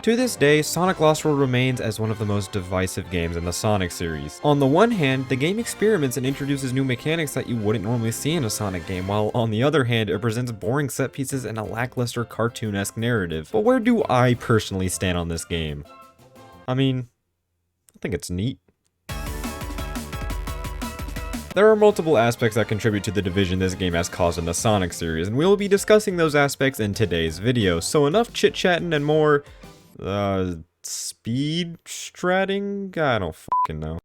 To this day, Sonic Lost World remains as one of the most divisive games in the Sonic series. On the one hand, the game experiments and introduces new mechanics that you wouldn't normally see in a Sonic game, while on the other hand, it presents boring set pieces and a lackluster cartoon-esque narrative. But where do I personally stand on this game? I mean, I think it's neat. There are multiple aspects that contribute to the division this game has caused in the Sonic series, and we will be discussing those aspects in today's video. So enough chit-chatting and more, speed stratting? I don't fucking know.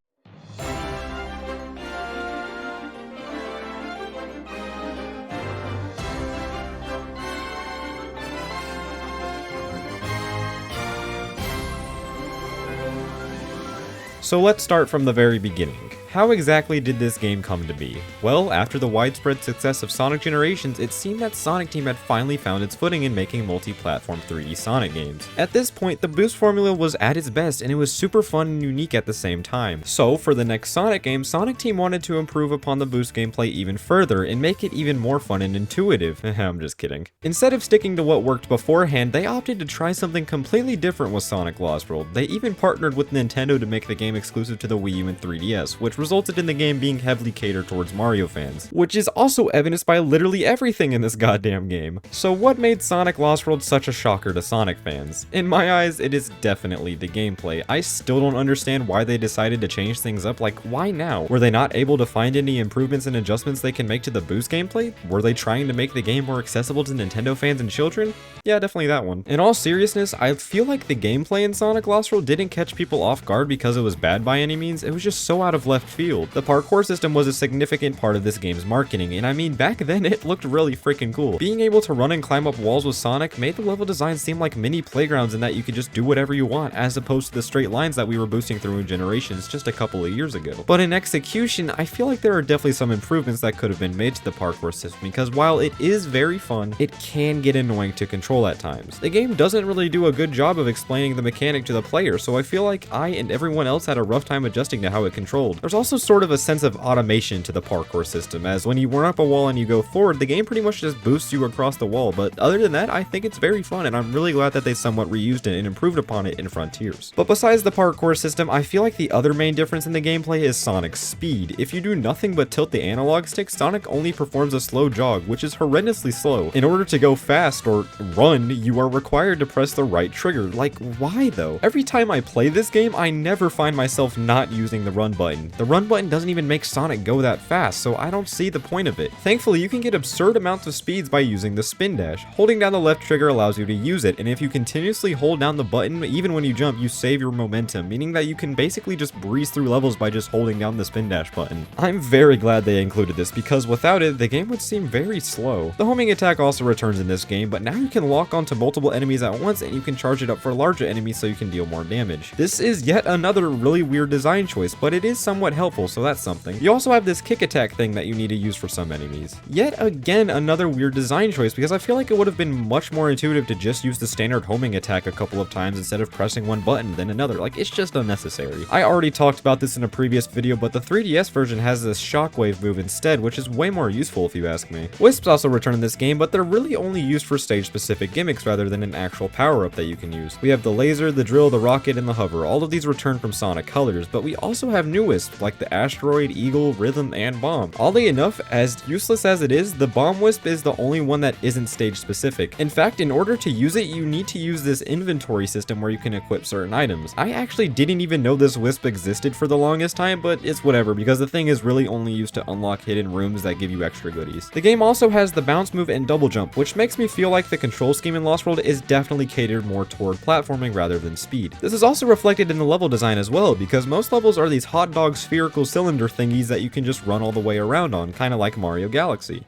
So let's start from the very beginning. How exactly did this game come to be? Well, after the widespread success of Sonic Generations, it seemed that Sonic Team had finally found its footing in making multi-platform 3D Sonic games. At this point, the boost formula was at its best, and it was super fun and unique at the same time. So, for the next Sonic game, Sonic Team wanted to improve upon the boost gameplay even further, and make it even more fun and intuitive. I'm just kidding. Instead of sticking to what worked beforehand, they opted to try something completely different with Sonic Lost World. They even partnered with Nintendo to make the game exclusive to the Wii U and 3DS, which resulted in the game being heavily catered towards Mario fans, which is also evidenced by literally everything in this goddamn game. So what made Sonic Lost World such a shocker to Sonic fans? In my eyes, it is definitely the gameplay. I still don't understand why they decided to change things up. Like, why now? Were they not able to find any improvements and adjustments they can make to the boost gameplay? Were they trying to make the game more accessible to Nintendo fans and children? Yeah, definitely that one. In all seriousness, I feel like the gameplay in Sonic Lost World didn't catch people off guard because it was bad by any means. It was just so out of left field. The parkour system was a significant part of this game's marketing, and I mean, back then it looked really freaking cool. Being able to run and climb up walls with Sonic made the level design seem like mini playgrounds in that you could just do whatever you want, as opposed to the straight lines that we were boosting through in Generations just a couple of years ago. But in execution, I feel like there are definitely some improvements that could have been made to the parkour system, because while it is very fun, it can get annoying to control at times. The game doesn't really do a good job of explaining the mechanic to the player, so I feel like I and everyone else had a rough time adjusting to how it controlled. There's also sort of a sense of automation to the parkour system, as when you run up a wall and you go forward, the game pretty much just boosts you across the wall, but other than that, I think it's very fun, and I'm really glad that they somewhat reused it and improved upon it in Frontiers. But besides the parkour system, I feel like the other main difference in the gameplay is Sonic's speed. If you do nothing but tilt the analog stick, Sonic only performs a slow jog, which is horrendously slow. In order to go fast or run, you are required to press the right trigger. Like, why though? Every time I play this game, I never find myself not using the run button. The run button doesn't even make Sonic go that fast, so I don't see the point of it. Thankfully, you can get absurd amounts of speeds by using the spin dash. Holding down the left trigger allows you to use it, and if you continuously hold down the button, even when you jump, you save your momentum, meaning that you can basically just breeze through levels by just holding down the spin dash button. I'm very glad they included this, because without it, the game would seem very slow. The homing attack also returns in this game, but now you can lock onto multiple enemies at once, and you can charge it up for larger enemies so you can deal more damage. This is yet another really weird design choice, but it is somewhat helpful, so that's something. You also have this kick attack thing that you need to use for some enemies. Yet again, another weird design choice, because I feel like it would have been much more intuitive to just use the standard homing attack a couple of times instead of pressing one button then another. Like, it's just unnecessary. I already talked about this in a previous video, but the 3DS version has this shockwave move instead, which is way more useful if you ask me. Wisps also return in this game, but they're really only used for stage-specific gimmicks rather than an actual power-up that you can use. We have the laser, the drill, the rocket, and the hover. All of these return from Sonic Colors, but we also have new wisps like the asteroid, eagle, rhythm, and bomb. Oddly enough, as useless as it is, the bomb wisp is the only one that isn't stage specific. In fact, in order to use it, you need to use this inventory system where you can equip certain items. I actually didn't even know this wisp existed for the longest time, but it's whatever, because the thing is really only used to unlock hidden rooms that give you extra goodies. The game also has the bounce move and double jump, which makes me feel like the control scheme in Lost World is definitely catered more toward platforming rather than speed. This is also reflected in the level design as well, because most levels are these hot dog spherical cylinder thingies that you can just run all the way around on, kind of like Mario Galaxy.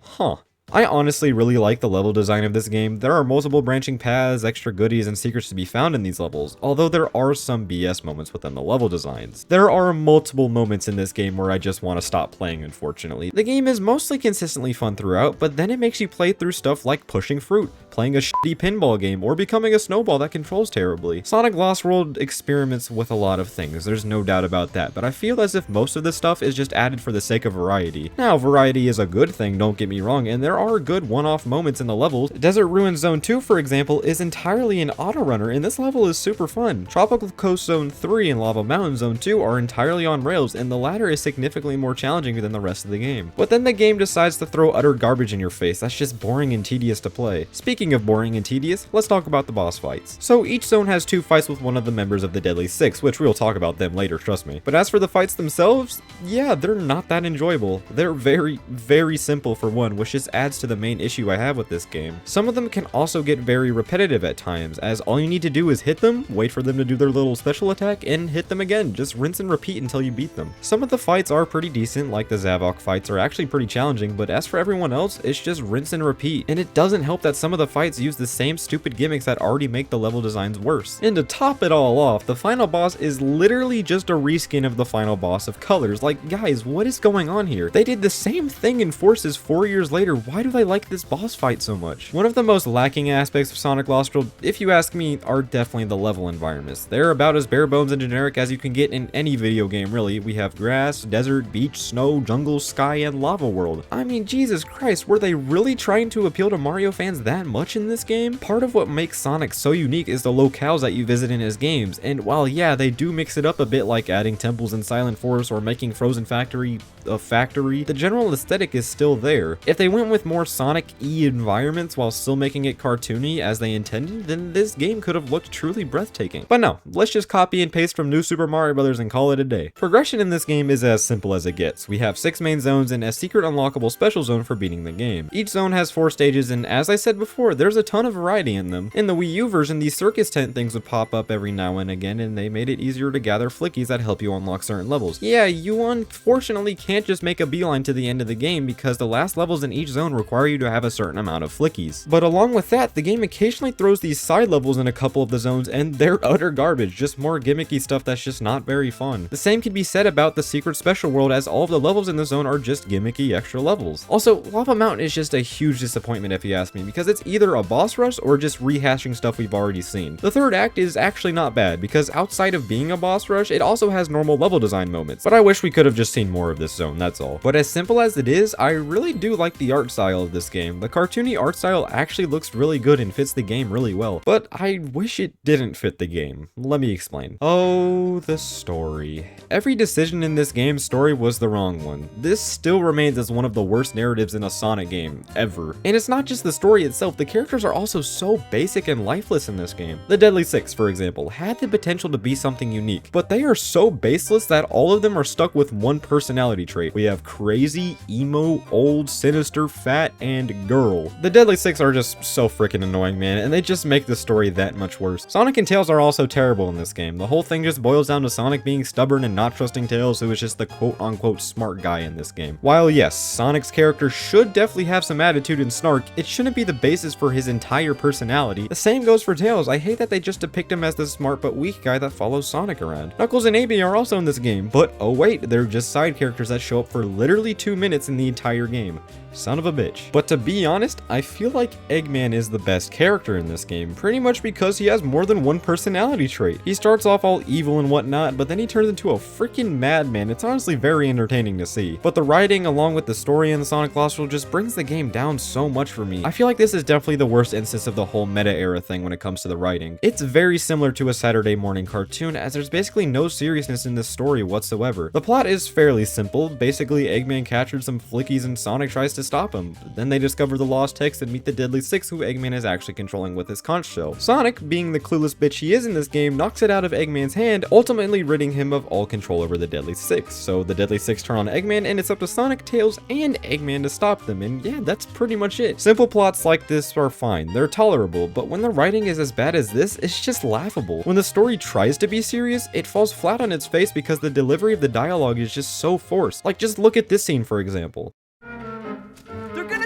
Huh. I honestly really like the level design of this game. There are multiple branching paths, extra goodies, and secrets to be found in these levels, although there are some BS moments within the level designs. There are multiple moments in this game where I just want to stop playing, unfortunately. The game is mostly consistently fun throughout, but then it makes you play through stuff like pushing fruit, playing a shitty pinball game, or becoming a snowball that controls terribly. Sonic Lost World experiments with a lot of things, there's no doubt about that, but I feel as if most of this stuff is just added for the sake of variety. Now, variety is a good thing, don't get me wrong, and there there are good one-off moments in the levels. Desert Ruins Zone 2, for example, is entirely an autorunner, and this level is super fun. Tropical Coast Zone 3 and Lava Mountain Zone 2 are entirely on rails, and the latter is significantly more challenging than the rest of the game. But then the game decides to throw utter garbage in your face that's just boring and tedious to play. Speaking of boring and tedious, let's talk about the boss fights. So each zone has 2 fights with one of the members of the Deadly Six, which we'll talk about them later, trust me. But as for the fights themselves, yeah, they're not that enjoyable. They're very, very simple for one, which just adds to the main issue I have with this game. Some of them can also get very repetitive at times, as all you need to do is hit them, wait for them to do their little special attack, and hit them again. Just rinse and repeat until you beat them. Some of the fights are pretty decent, like the Zavok fights are actually pretty challenging, but as for everyone else, it's just rinse and repeat. And it doesn't help that some of the fights use the same stupid gimmicks that already make the level designs worse. And to top it all off, the final boss is literally just a reskin of the final boss of Colors. Like, guys, what is going on here? They did the same thing in Forces 4 years later. Why do they like this boss fight so much? One of the most lacking aspects of Sonic Lost World, if you ask me, are definitely the level environments. They're about as bare bones and generic as you can get in any video game, really. We have grass, desert, beach, snow, jungle, sky, and lava world. I mean, Jesus Christ, were they really trying to appeal to Mario fans that much in this game? Part of what makes Sonic so unique is the locales that you visit in his games, and while yeah, they do mix it up a bit, like adding temples in Silent Forest or making Frozen Factory a factory, the general aesthetic is still there. If they went with more Sonic-y environments while still making it cartoony as they intended, then this game could have looked truly breathtaking. But no, let's just copy and paste from New Super Mario Bros. And call it a day. Progression in this game is as simple as it gets. We have 6 main zones and a secret unlockable special zone for beating the game. Each zone has 4 stages, and as I said before, there's a ton of variety in them. In the Wii U version, these circus tent things would pop up every now and again, and they made it easier to gather flickies that help you unlock certain levels. Yeah, you unfortunately can't just make a beeline to the end of the game because the last levels in each zone require you to have a certain amount of flickies. But along with that, the game occasionally throws these side levels in a couple of the zones, and they're utter garbage, just more gimmicky stuff that's just not very fun. The same can be said about the secret special world, as all of the levels in the zone are just gimmicky extra levels. Also, Lava Mountain is just a huge disappointment if you ask me, because it's either a boss rush or just rehashing stuff we've already seen. The third act is actually not bad, because outside of being a boss rush, it also has normal level design moments, but I wish we could have just seen more of this zone, that's all. But as simple as it is, I really do like the art style of this game. The cartoony art style actually looks really good and fits the game really well, but I wish it didn't fit the game. Let me explain. Oh, the story. Every decision in this game's story was the wrong one. This still remains as one of the worst narratives in a Sonic game, ever. And it's not just the story itself, the characters are also so basic and lifeless in this game. The Deadly Six, for example, had the potential to be something unique, but they are so baseless that all of them are stuck with one personality trait. We have crazy, emo, old, sinister, fat, and girl. The Deadly Six are just so freaking annoying, man, and they just make the story that much worse. Sonic and Tails are also terrible in this game. The whole thing just boils down to Sonic being stubborn and not trusting Tails, who is just the quote-unquote smart guy in this game. While yes, Sonic's character should definitely have some attitude and snark, it shouldn't be the basis for his entire personality. The same goes for Tails. I hate that they just depict him as the smart but weak guy that follows Sonic around. Knuckles and Amy are also in this game, but oh wait, they're just side characters that show up for literally 2 minutes in the entire game. Son of a bitch. But to be honest, I feel like Eggman is the best character in this game, pretty much because he has more than one personality trait. He starts off all evil and whatnot, but then he turns into a freaking madman. It's honestly very entertaining to see. But the writing, along with the story in the Sonic Lost World, just brings the game down so much for me. I feel like this is definitely the worst instance of the whole meta era thing when it comes to the writing. It's very similar to a Saturday morning cartoon, as there's basically no seriousness in this story whatsoever. The plot is fairly simple. Basically, Eggman captured some flickies and Sonic tries to stop him. Then they discover the lost text and meet the Deadly Six, who Eggman is actually controlling with his conch shell. Sonic, being the clueless bitch he is in this game, knocks it out of Eggman's hand, ultimately ridding him of all control over the Deadly Six. So the Deadly Six turn on Eggman, and it's up to Sonic, Tails, and Eggman to stop them, and yeah, that's pretty much it. Simple plots like this are fine, they're tolerable, but when the writing is as bad as this, it's just laughable. When the story tries to be serious, it falls flat on its face because the delivery of the dialogue is just so forced. Like, just look at this scene, for example.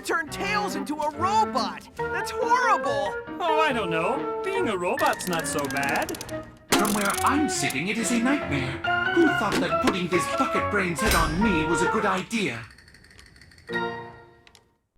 Turn Tails into a robot! That's horrible! Oh, I don't know. Being a robot's not so bad. From where I'm sitting, it is a nightmare. Who thought that putting this bucket brain's head on me was a good idea?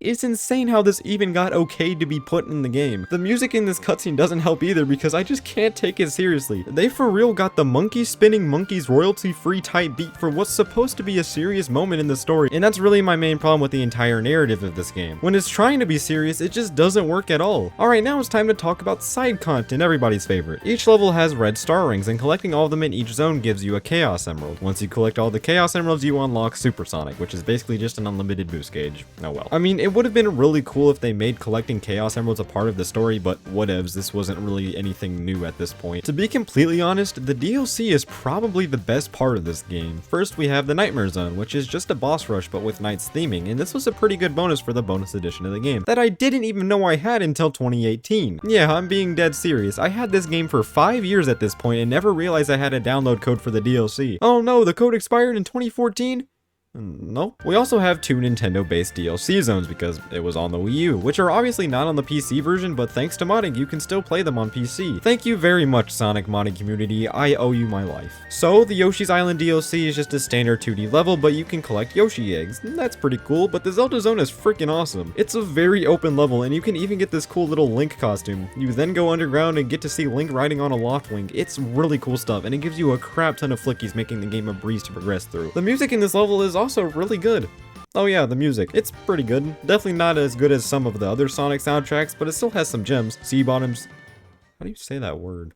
It's insane how this even got okayed to be put in the game. The music in this cutscene doesn't help either because I just can't take it seriously. They for real got the monkey spinning monkeys royalty-free type beat for what's supposed to be a serious moment in the story, and that's really my main problem with the entire narrative of this game. When it's trying to be serious, it just doesn't work at all. Alright, now it's time to talk about side content, everybody's favorite. Each level has red star rings, and collecting all of them in each zone gives you a Chaos Emerald. Once you collect all the Chaos Emeralds, you unlock Supersonic, which is basically just an unlimited boost gauge. Oh well. I mean, it would have been really cool if they made collecting Chaos Emeralds a part of the story, but whatevs, this wasn't really anything new at this point. To be completely honest, the DLC is probably the best part of this game. First, we have the Nightmare Zone, which is just a boss rush but with Night's theming, and this was a pretty good bonus for the bonus edition of the game that I didn't even know I had until 2018. Yeah, I'm being dead serious. I had this game for 5 years at this point and never realized I had a download code for the DLC. Oh no, the code expired in 2014? Nope. We also have 2 Nintendo-based DLC zones because it was on the Wii U, which are obviously not on the PC version, but thanks to modding, you can still play them on PC. Thank you very much, Sonic modding community, I owe you my life. So, the Yoshi's Island DLC is just a standard 2D level, but you can collect Yoshi eggs. That's pretty cool, but the Zelda zone is freaking awesome. It's a very open level, and you can even get this cool little Link costume. You then go underground and get to see Link riding on a Loftwing. It's really cool stuff, and it gives you a crap ton of flickies, making the game a breeze to progress through. The music in this level is also really good. Oh yeah, the music. It's pretty good. Definitely not as good as some of the other Sonic soundtracks, but it still has some gems. Sea bottoms. How do you say that word?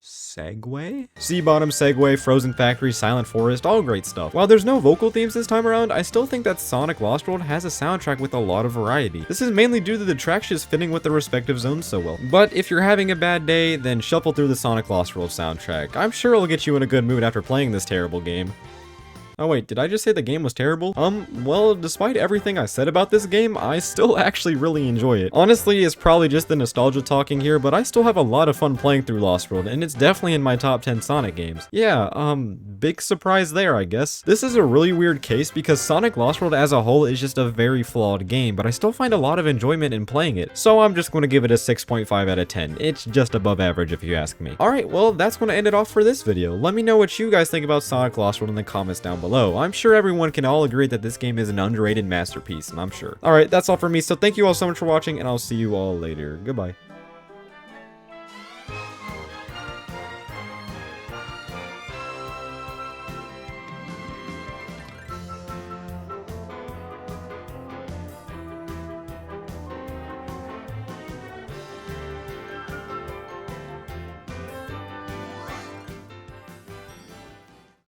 Segue? Sea Bottom, Segue, Frozen Factory, Silent Forest, all great stuff. While there's no vocal themes this time around, I still think that Sonic Lost World has a soundtrack with a lot of variety. This is mainly due to the tracks just fitting with the respective zones so well. But if you're having a bad day, then shuffle through the Sonic Lost World soundtrack. I'm sure it'll get you in a good mood after playing this terrible game. Oh wait, did I just say the game was terrible? Well, despite everything I said about this game, I still actually really enjoy it. Honestly, it's probably just the nostalgia talking here, but I still have a lot of fun playing through Lost World, and it's definitely in my top 10 Sonic games. Yeah, big surprise there, I guess. This is a really weird case because Sonic Lost World as a whole is just a very flawed game, but I still find a lot of enjoyment in playing it. So I'm just going to give it a 6.5 out of 10. It's just above average if you ask me. Alright, well, that's going to end it off for this video. Let me know what you guys think about Sonic Lost World in the comments down below. I'm sure everyone can all agree that this game is an underrated masterpiece, and I'm sure. Alright, that's all for me, so thank you all so much for watching, and I'll see you all later. Goodbye.